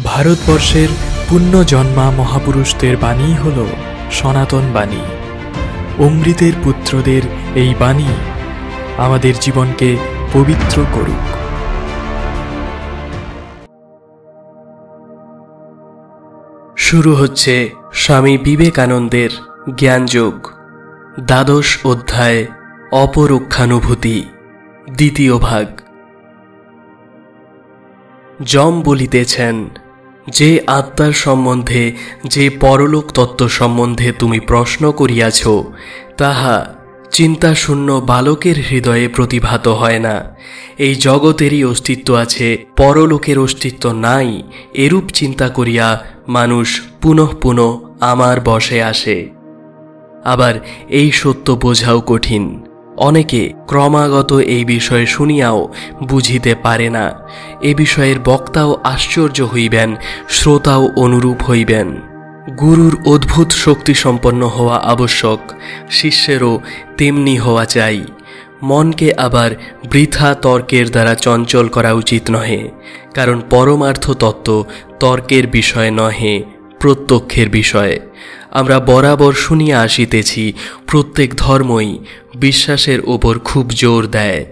ভারতবর্ষের পুণ্যজন্মা মহাপুরুষদের বাণী হল সনাতন বাণী। অমৃতের পুত্রদের এই বাণী আমাদের জীবনকে পবিত্র করুক। শুরু হচ্ছে স্বামী বিবেকানন্দের জ্ঞানযোগ, দ্বাদশ অধ্যায় অপরোক্ষানুভূতি, দ্বিতীয় ভাগ। যম বলিতেছেন, যে আত্মার সম্বন্ধে, যে পরলোক তত্ত্ব সম্বন্ধে তুমি প্রশ্ন করিয়াছ, তাহা চিন্তাশূন্য বালকের হৃদয়ে প্রতিভাত হয় না। এই জগতেরই অস্তিত্ব আছে, পরলোকের অস্তিত্ব নাই, এরূপ চিন্তা করিয়া মানুষ পুনঃ পুনঃ আমার বশে আসে। আবার এই সত্য বোঝাও কঠিন। অনেকে ক্রমাগত এই বিষয় শুনিয়াও বুঝিতে পারে না। এ বিষয়ের বক্তাও আশ্চর্য হইবেন, শ্রোতাও অনুরূপ হইবেন। গুরুর অদ্ভুত শক্তিসম্পন্ন হওয়া আবশ্যক, শিষ্যেরও তেমনি হওয়া চাই। মনকে আবার বৃথা তর্কের দ্বারা চঞ্চল করা উচিত নহে, কারণ পরমার্থ তত্ত্ব তর্কের বিষয় নহে, প্রত্যক্ষের বিষয়। আমরা বরাবর শুনিয়া আসিতেছি, প্রত্যেক ধর্মই বিশ্বাসের ওপর খুব জোর দেয়।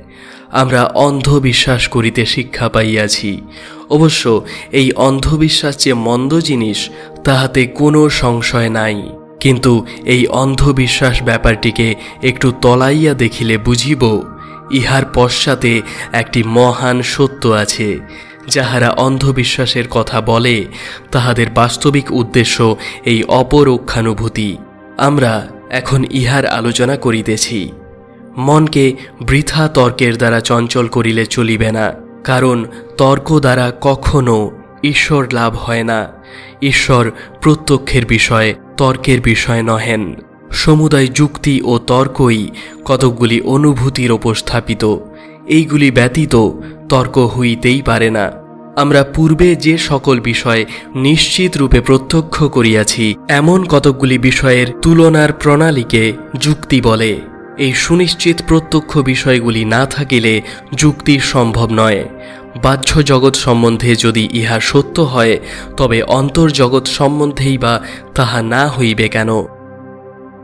আমরা অন্ধবিশ্বাস করিতে শিক্ষা পাইয়াছি। অবশ্য এই অন্ধবিশ্বাস যে মন্দ জিনিস, তাহাতে কোনো সংশয় নাই। কিন্তু এই অন্ধবিশ্বাস ব্যাপারটিকে একটু তলাইয়া দেখিলে বুঝিব, ইহার পশ্চাতে একটি মহান সত্য আছে। যাহারা অন্ধবিশ্বাসের কথা বলে, তাহাদের বাস্তবিক উদ্দেশ্য এই অপরোক্ষানুভূতি। আমরা এখন ইহার আলোচনা করিতেছি। মনকে বৃথা তর্কের দ্বারা চঞ্চল করিলে চলিবে না, কারণ তর্ক দ্বারা কখনো ঈশ্বর লাভ হয় না। ঈশ্বর প্রত্যক্ষের বিষয়, তর্কের বিষয় নহেন। সমুদয় যুক্তি ও তর্কই কতকগুলি অনুভূতির ওপর স্থাপিত। এইগুলি ব্যতীত তর্ক হইতেই পারে না। আমরা পূর্বে যে সকল বিষয় নিশ্চিত রূপে প্রত্যক্ষ করিয়াছি, এমন কতকগুলি বিষয়ের তুলনার প্রণালীকে যুক্তি বলে। এই সুনিশ্চিত প্রত্যক্ষ বিষয়গুলি না থাকিলে যুক্তি সম্ভব নয়। বাহ্য জগৎ সম্বন্ধে যদি ইহা সত্য হয়, তবে অন্তর্জগৎ সম্বন্ধেই বা তাহা না হইবে কেন?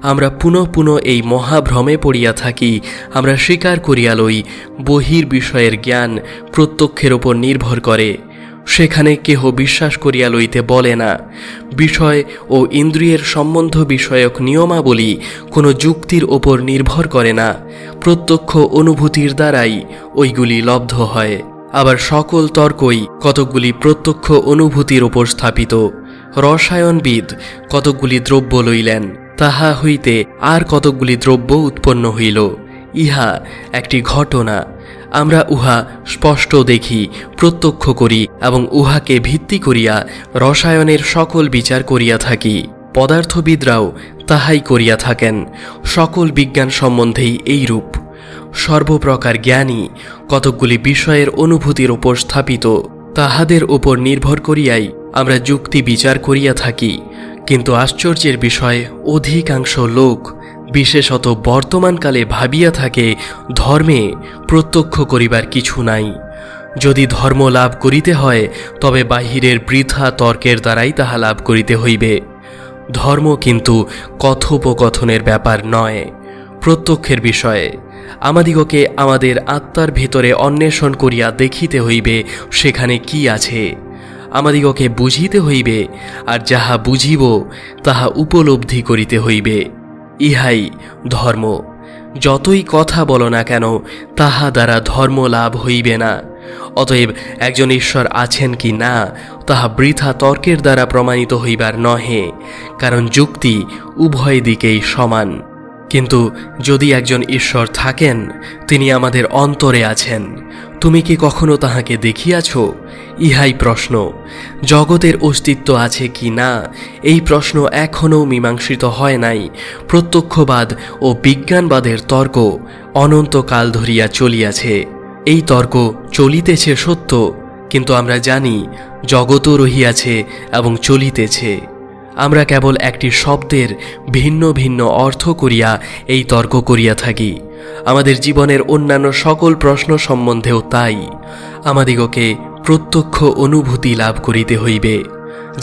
আমরা পুনঃ পুনঃ এই মহাভ্রমে পড়িয়া থাকি। আমরা স্বীকার করিয়া লই, বহির বিষয়ের জ্ঞান প্রত্যক্ষের ওপর নির্ভর করে। সেখানে কেহ বিশ্বাস করিয়া লইতে বলে না। বিষয় ও ইন্দ্রিয়ের সম্বন্ধ বিষয়ক নিয়মাবলী কোনো যুক্তির ওপর নির্ভর করে না। প্রত্যক্ষ অনুভূতির দ্বারাই ওইগুলি লব্ধ হয়। আবার সকল তর্কই কতকগুলি প্রত্যক্ষ অনুভূতির ওপর স্থাপিত। রসায়নবিদ কতকগুলি দ্রব্য লইলেন, তাহা হইতে আর কতকগুলি দ্রব্য উৎপন্ন হইল। ইহা একটি ঘটনা। আমরা উহা স্পষ্ট দেখি, প্রত্যক্ষ করি এবং উহাকে ভিত্তি করিয়া রসায়নের সকল বিচার করিয়া থাকি। পদার্থবিদরাও তাহাই করিয়া থাকেন। সকল বিজ্ঞান সম্বন্ধেই এইরূপ। সর্বপ্রকার জ্ঞানই কতকগুলি বিষয়ের অনুভূতির ওপর স্থাপিত। তাহাদের ওপর নির্ভর করিয়াই আমরা যুক্তি বিচার করিয়া থাকি। কিন্তু আশ্চর্যের বিষয়, অধিকাংশ লোক, বিশেষত বর্তমানকালে ভাবিয়া থাকে, ধর্মে প্রত্যক্ষ করিবার কিছু নাই। যদি ধর্ম লাভ করিতে হয়, তবে বাহিরের বৃথা তর্কের দ্বারাই তাহা লাভ করিতে হইবে। ধর্ম কিন্তু কথোপকথনের ব্যাপার নয়, প্রত্যক্ষের বিষয়ে। আমাদিগকে আমাদের আত্মার ভিতরে অন্বেষণ করিয়া দেখিতে হইবে সেখানে কি আছে। আমাদিগকে বুঝিতে হইবে, আর যাহা বুঝিব তাহা উপলব্ধি করিতে হইবে। ইহাই ধর্ম। যতই কথা বলো না কেন, তাহা দ্বারা ধর্ম লাভ হইবে না। অতএব একজন ঈশ্বর আছেন কি না, তাহা বৃথা তর্কের দ্বারা প্রমাণিত হইবার নহে, কারণ যুক্তি উভয় দিকেই সমান। কিন্তু যদি একজন ঈশ্বর থাকেন, তিনি আমাদের অন্তরে আছেন। তুমি কি কখনো তাহাকে দেখিয়াছ? ইহাই প্রশ্ন। জগতের অস্তিত্ব আছে কি না, এই প্রশ্ন এখনও মীমাংসিত হয় নাই। প্রত্যক্ষবাদ ও বিজ্ঞানবাদের তর্ক অনন্তকাল ধরিয়া চলিয়াছে। এই তর্ক চলিতেছে সত্য, কিন্তু আমরা জানি জগতও রহিয়াছে এবং চলিতেছে। আমরা কেবল একটি শব্দের ভিন্ন ভিন্ন অর্থ করিয়া এই তর্ক করিয়া থাকি। আমাদের জীবনের অন্যান্য সকল প্রশ্ন সম্বন্ধেও তাই। আমাদিগকে প্রত্যক্ষ অনুভূতি লাভ করিতে হইবে।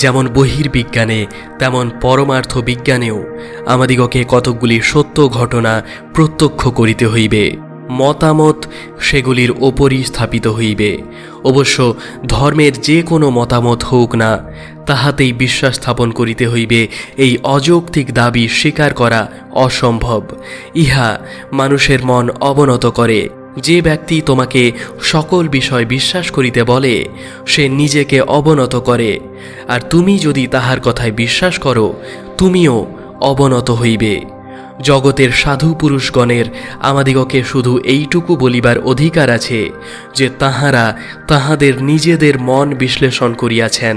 যেমন বহির্বিজ্ঞানে তেমন পরমার্থ বিজ্ঞানেও আমাদিগকে কতকগুলি সত্য ঘটনা প্রত্যক্ষ করিতে হইবে। মতামত সেগুলির ওপরই স্থাপিত হইবে। অবশ্য ধর্মের যে কোনো মতামত হোক না, তাহাতেই বিশ্বাস স্থাপন করিতে হইবে, এই অযৌক্তিক দাবি স্বীকার করা অসম্ভব। ইহা মানুষের মন অবনত করে। যে ব্যক্তি তোমাকে সকল বিষয় বিশ্বাস করিতে বলে, সে নিজেকে অবনত করে, আর তুমি যদি তাহার কথায় বিশ্বাস করো, তুমিও অবনত হইবে। জগতের সাধু পুরুষগণের আমাদিগকে শুধু এইটুকু বলিবার অধিকার আছে যে তাহারা তাহাদের নিজেদের মন বিশ্লেষণ করিয়াছেন,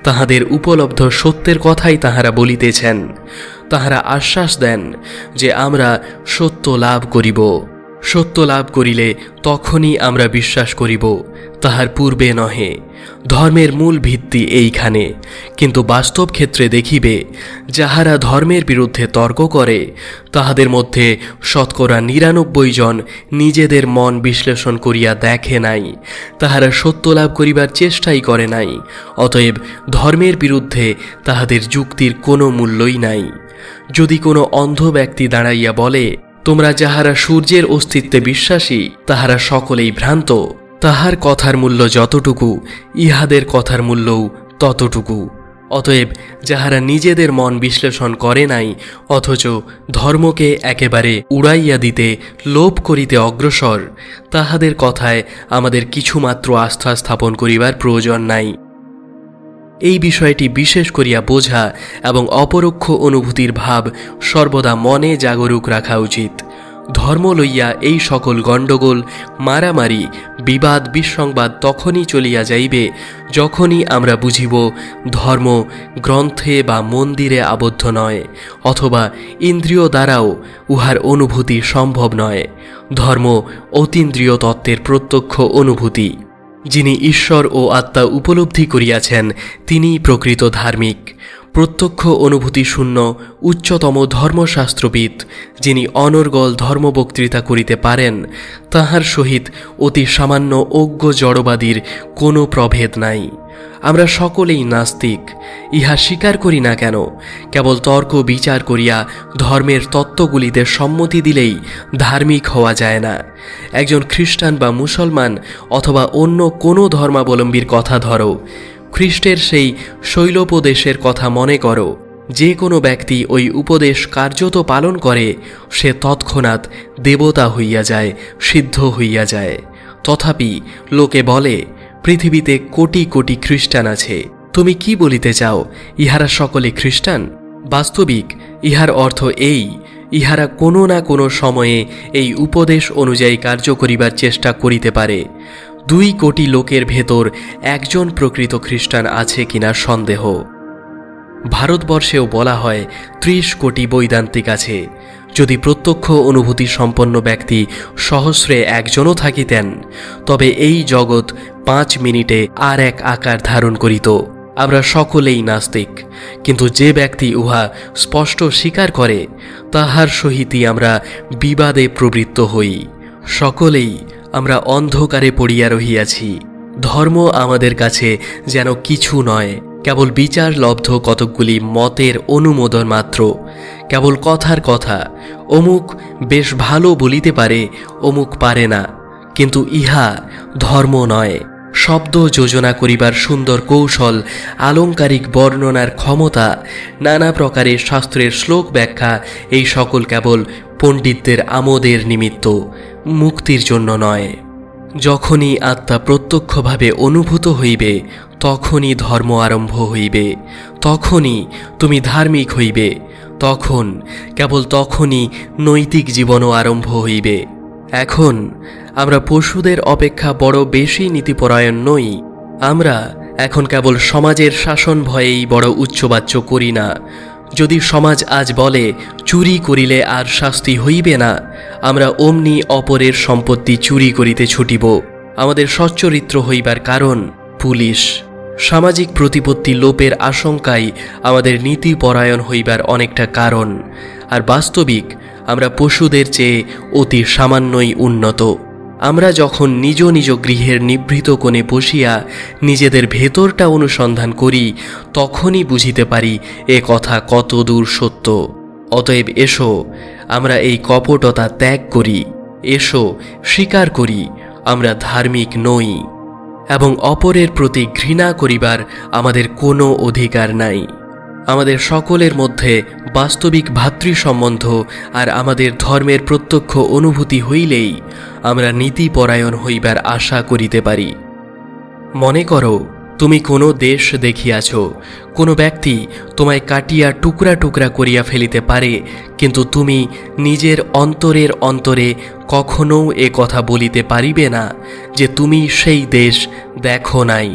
তাহাদের উপলব্ধ সত্যের কথাই তাহারা বলিতেছেন। তাহারা আশ্বাস দেন যে আমরা সত্য লাভ করিব। সত্য লাভ করিলে তখনই আমরা বিশ্বাস করিব, তাহার পূর্বে নহে। ধর্মের মূল ভিত্তি এইখানে। কিন্তু বাস্তব ক্ষেত্রে দেখিবে, যাহারা ধর্মের বিরুদ্ধে তর্ক করে, তাহাদের মধ্যে শতকরা ৯৯ জন নিজেদের মন বিশ্লেষণ করিয়া দেখে নাই, তাহারা সত্য লাভ করিবার চেষ্টাই করে নাই। অতএব ধর্মের বিরুদ্ধে তাহাদের যুক্তির কোনো মূল্যই নাই। যদি কোনো অন্ধ ব্যক্তি দাঁড়াইয়া বলে, তোমরা যাহারা সূর্যের অস্তিত্বে বিশ্বাসী, তাহারা সকলেই ভ্রান্ত, তাহার কথার মূল্য যতটুকু, ইহাদের কথার মূল্যও ততটুকু। অতএব যাহারা নিজেদের মন বিশ্লেষণ করে নাই, অথচ ধর্মকে একেবারে উড়াইয়া দিতে লোভ করিতে অগ্রসর, তাহাদের কথায় আমাদের কিছুমাত্র আস্থা স্থাপন করিবার প্রয়োজন নাই। এই বিষয়টি বিশেষ করিয়া বোঝা এবং অপরোক্ষ অনুভূতির ভাব সর্বদা মনে জাগরুক রাখা উচিত। ধর্ম লইয়া এই সকল গণ্ডগোল, মারামারি, বিবাদ, বিসংবাদ তখনই চলিয়া যাইবে যখনই আমরা বুঝিব ধর্ম গ্রন্থে বা মন্দিরে আবদ্ধ নয়, অথবা ইন্দ্রিয় দ্বারাও উহার অনুভূতি সম্ভব নয়। ধর্ম অতীন্দ্রিয় তত্ত্বের প্রত্যক্ষ অনুভূতি। যিনি ঈশ্বর ও আত্মা উপলব্ধি করিয়াছেন, তিনিই প্রকৃত ধার্মিক। প্রত্যক্ষ অনুভূতি শূন্য উচ্চতম ধর্মশাস্ত্রবিদ, যিনি অনর্গল ধর্মবক্তৃতা করিতে পারেন, তাহার সহিত অতি সামান্য অজ্ঞ জড়বাদীর কোনো প্রভেদ নাই। আমরা সকলেই নাস্তিক, ইহা স্বীকার করি না কেন? কেবল তর্ক বিচার করিয়া ধর্মের তত্ত্বগুলিতে সম্মতি দিলেই ধার্মিক হওয়া যায় না। একজন খ্রিস্টান বা মুসলমান অথবা অন্য কোনো ধর্মাবলম্বীর কথা ধরো, খ্রিস্টের সেই শৈলোপদেশের কথা মনে করো। যে কোনো ব্যক্তি ওই উপদেশ কার্যত পালন করে, সে তৎক্ষণাৎ দেবতা হইয়া যায়, সিদ্ধ হইয়া যায়। তথাপি লোকে বলে, পৃথিবীতে কোটি কোটি খ্রিস্টান আছে, তুমি কি বলিতে চাও, ইহারা সকলে খ্রিস্টান? বাস্তবিক ইহার অর্থ এই, ইহারা কোনো না কোনো সময়ে এই উপদেশ অনুযায়ী কার্য করিবার চেষ্টা করিতে পারে। 2 কোটি লোকের ভেতর একজন প্রকৃত খ্রিস্টান আছে কিনা সন্দেহ। ভারতবর্ষেও বলা হয় 30 কোটি বৈদান্তিক আছে। যদি প্রত্যক্ষ অনুভূতি সম্পন্ন ব্যক্তি সহস্রে একজনও থাকিতেন, তবে এই জগৎ 5 মিনিটে আর এক আকার ধারণ করিত। আমরা সকলেই নাস্তিক, কিন্তু যে ব্যক্তি উহা স্পষ্ট স্বীকার করে, তাহার সহিতই আমরা বিবাদে প্রবৃত্ত হই। সকলেই আমরা অন্ধকারে পড়িয়া রহিয়াছি। ধর্ম আমাদের কাছে যেন কিছু নয়, কেবল বিচার লব্ধ কতকগুলি মতের অনুমোদন মাত্র। কেবল কথার কথা, অমুক বেশ ভালো বলিতে পারে, অমুক পারে না, কিন্তু ইহা ধর্ম নয়। শব্দ যোজনা করিবার সুন্দর কৌশল, আলংকারিক বর্ণনার ক্ষমতা, নানা প্রকারের শাস্ত্রের শ্লোক ব্যাখ্যা, এই সকল কেবল পণ্ডিতদের আমোদের নিমিত্ত, মুক্তির জন্য নয়। যখনই আত্মা প্রত্যক্ষভাবে অনুভূত হইবে, তখনই ধর্ম আরম্ভ হইবে, তখনই তুমি ধার্মিক হইবে, তখন, কেবল তখনই নৈতিক জীবনও আরম্ভ হইবে। এখন আমরা পশুদের অপেক্ষা বড় বেশি নীতিপরায়ণ নই। আমরা এখন কেবল সমাজের শাসন ভয়েই বড় উচ্চবাচ্য করি না। যদি সমাজ আজ বলে চুরি করিলে আর শাস্তি হইবে না, আমরা অমনি অপরের সম্পত্তি চুরি করিতে ছুটিব। আমাদের সচ্চরিত্র হইবার কারণ পুলিশ। সামাজিক প্রতিপত্তি লোপের আশঙ্কাই আমাদের নীতিপরায়ণ হইবার অনেকটা কারণ। আর বাস্তবিক আমরা পশুদের চেয়ে অতি সামান্যই উন্নত। আমরা যখন নিজ নিজ গৃহের নিভৃত কোণে বসিয়া নিজেদের ভেতরটা অনুসন্ধান করি, তখনই বুঝিতে পারি এ কথা কত দূর সত্য। অতএব এসো আমরা এই কপটতা ত্যাগ করি, এসো স্বীকার করি আমরা ধার্মিক নই এবং অপরের প্রতি ঘৃণা করিবার আমাদের কোনো অধিকার নাই। আমাদের সকলের মধ্যে বাস্তবিক ভাতৃসম্বন্ধ আর আমাদের ধর্মের প্রত্যক্ষ অনুভূতি হইলেই আমরা নীতিপরায়ণ হইবার আশা করিতে পারি। মনে করো তুমি কোনো দেশ দেখিয়াছ, কোনো ব্যক্তি তোমায় কাটিয়া টুকরা টুকরা করিয়া ফেলিতে পারে, কিন্তু তুমি নিজের অন্তরের অন্তরে কখনো এ কথা বলিতে পারিবে না যে তুমি সেই দেশ দেখো নাই।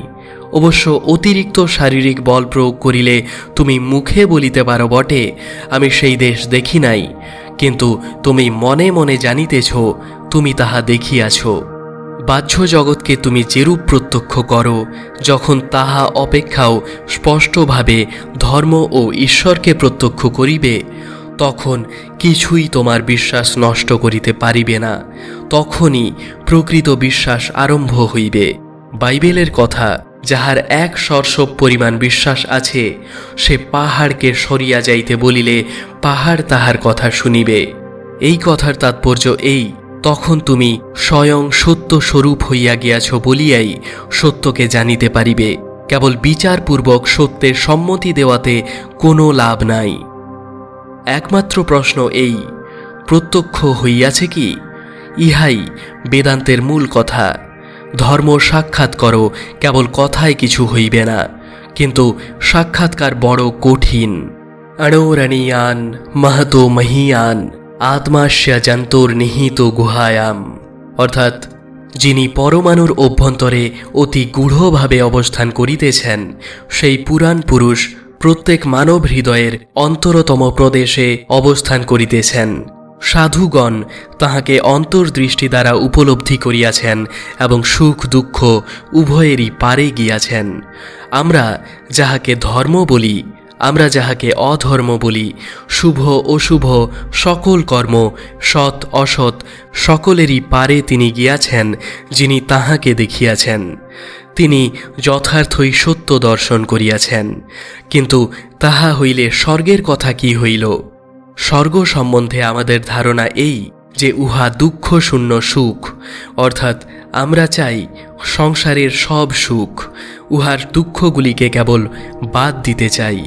অবশ্য অতিরিক্ত শারীরিক বল প্রয়োগ করিলে তুমি মুখে বলিতে পারো বটে আমি সেই দেশ দেখি নাই, কিন্তু তুমি মনে মনে জানিতেছ তুমি তাহা দেখিয়াছ। বাহ্য জগৎকে তুমি যেরূপ প্রত্যক্ষ করো, যখন তাহা অপেক্ষাও স্পষ্টভাবে ধর্ম ও ঈশ্বরকে প্রত্যক্ষ করিবে, তখন কিছুই তোমার বিশ্বাস নষ্ট করিতে পারিবে না। তখনই প্রকৃত বিশ্বাস আরম্ভ হইবে। বাইবেলের কথা, যাহার এক সর্ষপ পরিমাণ বিশ্বাস আছে, সে পাহাড়কে সরিয়া যাইতে বলিলে পাহাড় তাহার কথা শুনিবে। এই কথার তাৎপর্য এই, তখন তুমি স্বয়ং সত্য স্বরূপ হইয়া গিয়াছ বলিয়াই সত্যকে জানিতে পারিবে। কেবল বিচারপূর্বক সত্যের সম্মতি দেওয়াতে কোনো লাভ নাই। একমাত্র প্রশ্ন এই, প্রত্যক্ষ হইয়াছে কি? ইহাই বেদান্তের মূল কথা। ধর্ম সাক্ষাৎ করো, কেবল কথায় কিছু হইবে না, কিন্তু সাক্ষাৎকার বড় কঠিন। অণোরণীয়ান মহতো মহীয়ান আত্মাস্য জন্তোর নিহিত গুহায়াম, অর্থাৎ যিনি পরমাণুর অভ্যন্তরে অতি গূঢ়ভাবে অবস্থান করিতেছেন, সেই পুরাণ পুরুষ প্রত্যেক মানব হৃদয়ের অন্তরতম প্রদেশে অবস্থান করিতেছেন। সাধুগণ তাহাকে অন্তর্দৃষ্টি দ্বারা উপলব্ধি করিয়াছেন এবং সুখ দুঃখ উভয়েরই পারে গিয়াছেন। আমরা যাহাকে ধর্ম বলি, আমরা যাহাকে অধর্ম বলি, শুভ অশুভ সকল কর্ম, সৎ অসৎ সকলেরই পারে তিনি গিয়াছেন, যিনি তাহাকে দেখিয়াছেন। তিনি যথার্থই সত্য দর্শন করিয়াছেন। কিন্তু তাহা হইলে স্বর্গের কথা কি হইল? স্বর্গ সম্বন্ধে আমাদের ধারণা এই যে উহা দুঃখশূন্য সুখ, অর্থাৎ আমরা চাই সংসারের সব সুখ, উহার দুঃখগুলিকে কেবল বাদ দিতে চাই।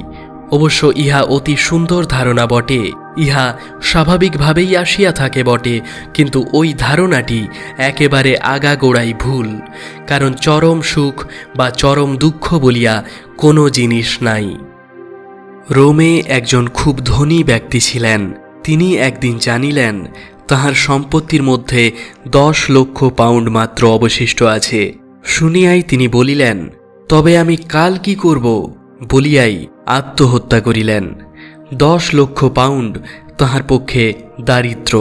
অবশ্য ইহা অতি সুন্দর ধারণা বটে, ইহা স্বাভাবিকভাবেই আসিয়া থাকে বটে, কিন্তু ওই ধারণাটি একেবারে আগাগোড়াই ভুল। কারণ চরম সুখ বা চরম দুঃখ বলিয়া কোনো জিনিস নাই। রোমে একজন খুব ধনী ব্যক্তি ছিলেন। তিনি একদিন জানিলেন তাহার সম্পত্তির মধ্যে 10 লক্ষ পাউন্ড মাত্র অবশিষ্ট আছে। শুনিয়াই তিনি বলিলেন, তবে আমি কাল কি করব বলিয়াই আত্মহত্যা করিলেন। 10 লক্ষ পাউন্ড তাহার পক্ষে দারিদ্র,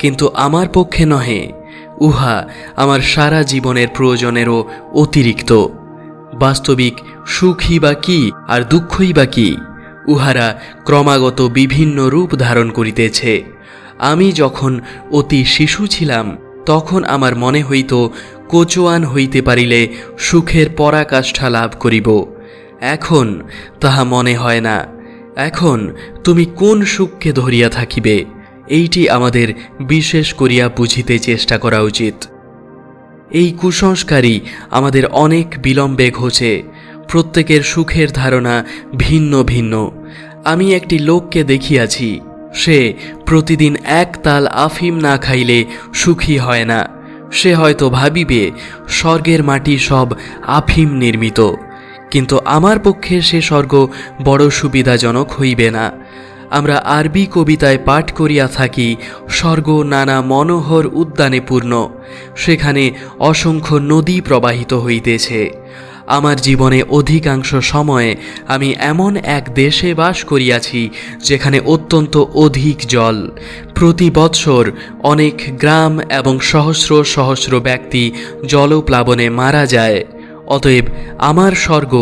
কিন্তু আমার পক্ষে নহে। উহা আমার সারা জীবনের প্রয়োজনেরও অতিরিক্ত। বাস্তবিক সুখই বা কি আর দুঃখই বা কি? উহারা ক্রমাগত বিভিন্ন রূপ ধারণ করিতেছে। আমি যখন অতি শিশু ছিলাম, তখন আমার মনে হইত কোচোয়ান হইতে পারিলে সুখের পরাকাষ্ঠা লাভ করিব। এখন তাহা মনে হয় না। এখন তুমি কোন সুখকে ধরিয়া থাকিবে, এইটি আমাদের বিশেষ করিয়া বুঝিতে চেষ্টা করা উচিত। এই কুসংস্কারই আমাদের অনেক বিলম্বে ঘোচে। প্রত্যেকের সুখের ধারণা ভিন্ন ভিন্ন। আমি একটি লোককে দেখিয়াছি, সে প্রতিদিন এক তাল আফিম না খাইলে সুখী হয় না। সে হয়তো ভাবিবে স্বর্গের মাটি সব আফিম নির্মিত, কিন্তু আমার পক্ষে সে স্বর্গ বড় সুবিধাজনক হইবে না। আমরা আরবি কবিতায় পাঠ করিয়া থাকি, স্বর্গ নানা মনোহর উদ্যানে পূর্ণ, সেখানে অসংখ্য নদী প্রবাহিত হইতেছে। আমার জীবনে অধিকাংশ সময়ে আমি এমন এক দেশে বাস করিয়াছি যেখানে অত্যন্ত অধিক জল। প্রতি বৎসর অনেক গ্রাম এবং সহস্র সহস্র ব্যক্তি জলপ্লাবনে মারা যায়। অতএব আমার স্বর্গ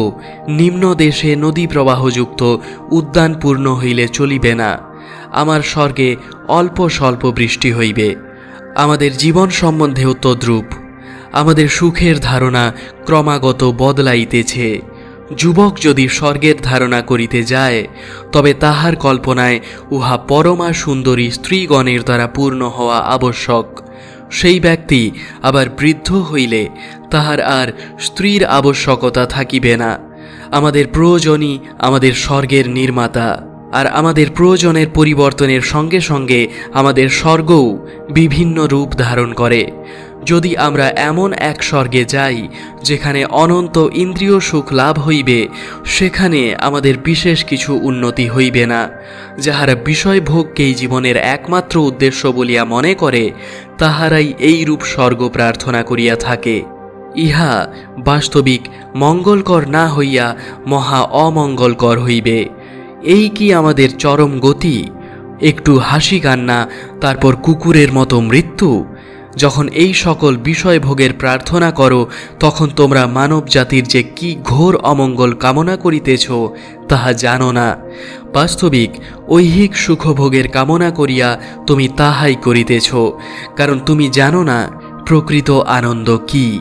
নিম্ন দেশে নদী প্রবাহযুক্ত উদ্যানপূর্ণ হইলে চলিবে না। আমার স্বর্গে অল্প স্বল্প বৃষ্টি হইবে। আমাদের জীবন সম্বন্ধেও তদ্রূপ। আমাদের সুখের ধারণা ক্রমাগত বদলাইতেছে। যুবক যদি স্বর্গের ধারণা করিতে যায়, তবে তাহার কল্পনায় উহা পরমা সুন্দরী স্ত্রীগণের দ্বারা পূর্ণ হওয়া আবশ্যক। সেই ব্যক্তি আবার বৃদ্ধ হইলে তাহার আর স্ত্রীর আবশ্যকতা থাকিবে না। আমাদের প্রয়োজনই আমাদের স্বর্গের নির্মাতা, আর আমাদের প্রয়োজনের পরিবর্তনের সঙ্গে সঙ্গে আমাদের স্বর্গও বিভিন্ন রূপ ধারণ করে। যদি আমরা এমন এক স্বর্গে যাই যেখানে অনন্ত ইন্দ্রিয় সুখ লাভ হইবে, সেখানে আমাদের বিশেষ কিছু উন্নতি হইবে না। যাহারা বিষয় ভোগকেই জীবনের একমাত্র উদ্দেশ্য বলিয়া মনে করে, তাহারাই এই রূপ স্বর্গ প্রার্থনা করিয়া থাকে। ইহা বাস্তবিক মঙ্গলকর না হইয়া মহা অমঙ্গলকর হইবে। এই কি আমাদের চরম গতি? একটু হাসি কান্না, তারপর কুকুরের মতো মৃত্যু। যখন এই সকল বিষয় ভোগের প্রার্থনা করো, তখন তোমরা মানব জাতির যে কি ঘোর অমঙ্গল কামনা করিতেছ তাহা জানো না। বাস্তবিক ঐহিক সুখভোগের কামনা করিয়া তুমি তাহাই করিতেছ, কারণ তুমি জানো না প্রকৃত আনন্দ কি।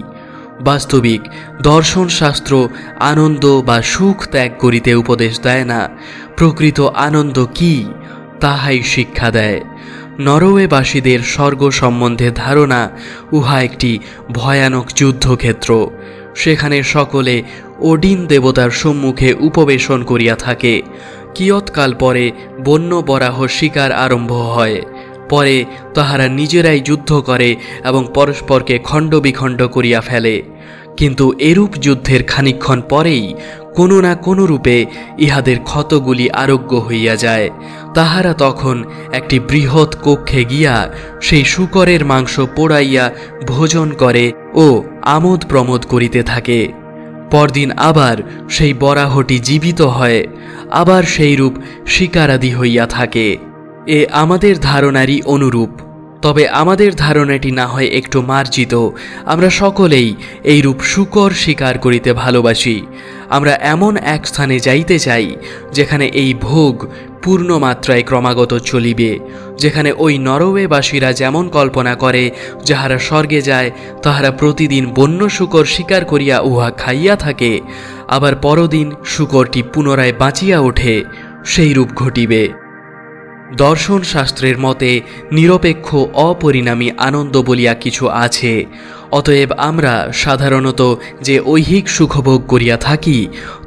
বাস্তবিক দর্শনশাস্ত্র আনন্দ বা সুখ ত্যাগ করিতে উপদেশ দেয় না, প্রকৃত আনন্দ কি তাহাই শিক্ষা দেয়। নরওয়েবাসীদের স্বর্গ সম্বন্ধে ধারণা উহা একটি ভয়ানক যুদ্ধক্ষেত্র। সেখানে সকলে ওডিন দেবতার সম্মুখে উপবেশন করিয়া থাকে। কিয়ৎকাল পরে বন্য বরাহ শিকার আরম্ভ হয়। পরে তাহারা নিজেরাই যুদ্ধ করে এবং পরস্পরকে খণ্ড বিখণ্ড করিয়া ফেলে। কিন্তু এরূপ যুদ্ধের খানিকক্ষণ পরেই কোনো না কোনো রূপে ইহাদের ক্ষতগুলি আরোগ্য হইয়া যায়। তাহারা তখন একটি বৃহৎ কক্ষে গিয়া সেই শূকরের মাংস পোড়াইয়া ভোজন করে ও আমোদ প্রমোদ করিতে থাকে। পরদিন আবার সেই বরাহটি জীবিত হয়, আবার সেই রূপ শিকারাদি হইয়া থাকে। এ আমাদের ধারণারই অনুরূপ, তবে আমাদের ধারণাটি না হয় একটু মার্জিত। আমরা সকলেই এইরূপ শূকর শিকার করিতে ভালোবাসি। আমরা এমন এক স্থানে যাইতে চাই যেখানে এই ভোগ পূর্ণ মাত্রায় ক্রমাগত চলিবে, যেখানে ওই নরওয়েবাসীরা যেমন কল্পনা করে যাহারা স্বর্গে যায় তাহারা প্রতিদিন বন্য শূকর শিকার করিয়া উহা খাইয়া থাকে, আবার পরদিন শূকরটি পুনরায় বাঁচিয়া ওঠে, সেই রূপ ঘটিবে। দর্শন শাস্ত্রের মতে নিরপেক্ষ অপরিণামী আনন্দ বলিয়া কিছু আছে। অতএব আমরা সাধারণত যে ঐহিক সুখভোগ করিয়া থাকি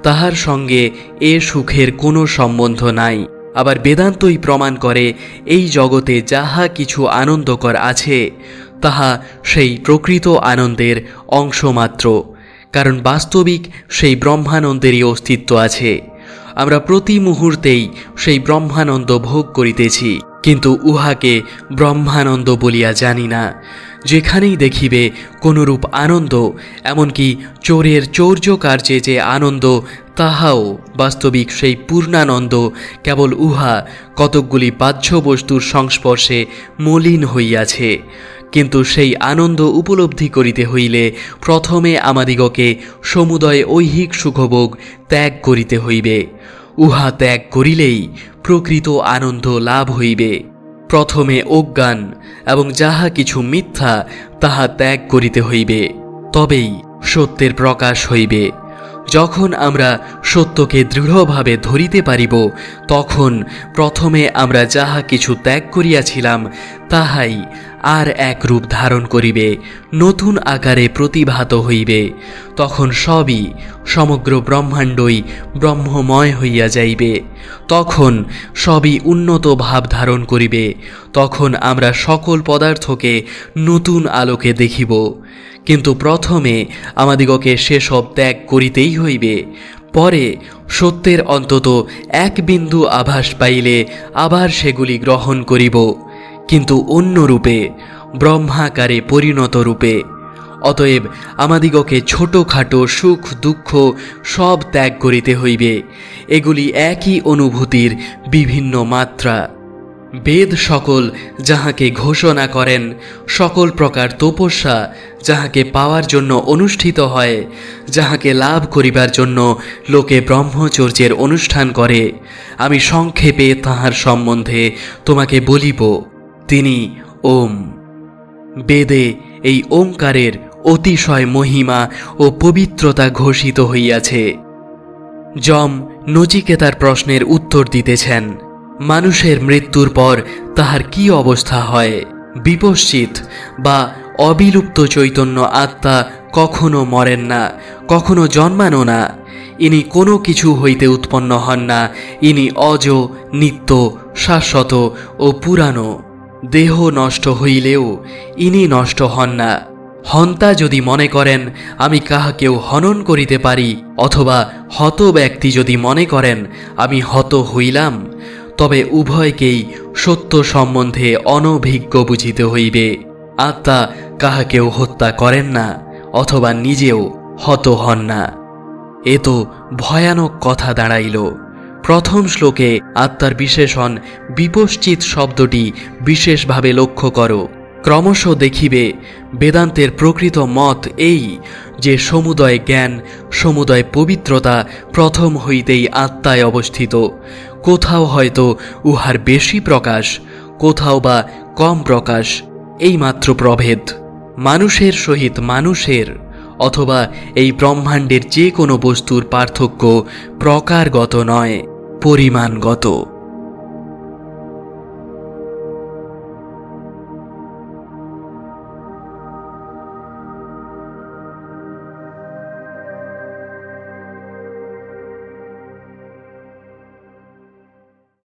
তাহার সঙ্গে এ সুখের কোনো সম্বন্ধ নাই। আবার বেদান্তই প্রমাণ করে এই জগতে যাহা কিছু আনন্দকর আছে তাহা সেই প্রকৃত আনন্দের অংশমাত্র, কারণ বাস্তবিক সেই ব্রহ্মানন্দেরই অস্তিত্ব আছে। আমরা প্রতি মুহূর্তেই সেই ব্রহ্মানন্দ ভোগ করিতেছি, কিন্তু উহাকে ব্রহ্মানন্দ বলিয়া জানি না। যেখানেই দেখিবে কোনরূপ আনন্দ, এমনকি চোরের চৌর্য কার্যে যে আনন্দ, তাহাও বাস্তবিক সেই পূর্ণানন্দ, কেবল উহা কতকগুলি বাহ্য বস্তুর সংস্পর্শে মলিন হইয়াছে। কিন্তু সেই আনন্দ উপলব্ধি করিতে হইলে প্রথমে আমাদিগকে সমুদয় ঐহিক সুখভোগ ত্যাগ করিতে হইবে। উহা ত্যাগ করিলেই প্রকৃত আনন্দ লাভ হইবে। প্রথমে অজ্ঞান এবং যাহা কিছু মিথ্যা তাহা ত্যাগ করিতে হইবে, তবেই সত্যের প্রকাশ হইবে। যখন আমরা সত্যকে দৃঢ়ভাবে ধরিতে পারিব, তখন প্রথমে আমরা যাহা কিছু ত্যাগ করিয়াছিলাম তাহাই আর এক রূপ ধারণ করিবে, নতুন আকারে প্রতিভাত হইবে। তখন সবই, সমগ্র ব্রহ্মাণ্ডই ব্রহ্মময় হইয়া যাইবে। তখন সবই উন্নত ভাব ধারণ করিবে। তখন আমরা সকল পদার্থকে নতুন আলোকে দেখিব। কিন্তু প্রথমে আমাদিগকে সেসব ত্যাগ করিতেই হইবে। পরে সত্যের অন্তত এক বিন্দু আভাস পাইলে আবার সেগুলি গ্রহণ করিব, কিন্তু অন্য রূপে, ব্রহ্মাকারে পরিণত রূপে। অতএব আমাদিগকে ছোটখাটো সুখ দুঃখ সব ত্যাগ করিতে হইবে। এগুলি একই অনুভূতির বিভিন্ন মাত্রা। বেদ সকল যাহাকে ঘোষণা করেন, সকল প্রকার তপস্যা যাহাকে পাওয়ার জন্য অনুষ্ঠিত হয়, যাহাকে লাভ করিবার জন্য লোকে ব্রহ্মচর্যের অনুষ্ঠান করে, আমি সংক্ষেপে তাহার সম্বন্ধে তোমাকে বলিব। তিনি ওম। বেদে এই ওঙ্কারের অতিশয় মহিমা ও পবিত্রতা ঘোষিত হইয়াছে। যম নচিকেতার প্রশ্নের উত্তর দিতেছেন, মানুষের মৃত্যুর পর তাহার কি অবস্থা হয়? বিপশ্চিত বা অবিলুপ্ত চৈতন্য আত্মা কখনো মরেন না, কখনো জন্মানো না। ইনি কোনো কিছু হইতে উৎপন্ন হন না। ইনি অজ, নিত্য, শাশ্বত ও পুরানো। দেহ নষ্ট হইলেও ইনি নষ্ট হন না। হন্তা যদি মনে করেন আমি কাহাকেও হনন করিতে পারি, অথবা হত ব্যক্তি যদি মনে করেন আমি হত হইলাম, তবে উভয়কেই সত্য সম্বন্ধে অনভিজ্ঞ বুঝিতে হইবে। আত্মা কাহাকেও হত্যা করেন না, অথবা নিজেও হত হন না। এ তো ভয়ানক কথা দাঁড়াইল। প্রথম শ্লোকে আত্মার বিশেষণ বিপশ্চিত শব্দটি বিশেষভাবে লক্ষ্য করো। ক্রমশ দেখিবে বেদান্তের প্রকৃত মত এই যে সমুদয় জ্ঞান, সমুদয় পবিত্রতা প্রথম হইতেই আত্মায় অবস্থিত। কোথাও হয়তো উহার বেশি প্রকাশ, কোথাও বা কম প্রকাশ, এইমাত্র প্রভেদ। মানুষের সহিত মানুষের অথবা এই ব্রহ্মাণ্ডের যে কোনো বস্তুর পার্থক্য প্রকারগত নয়, পরিমাণগত।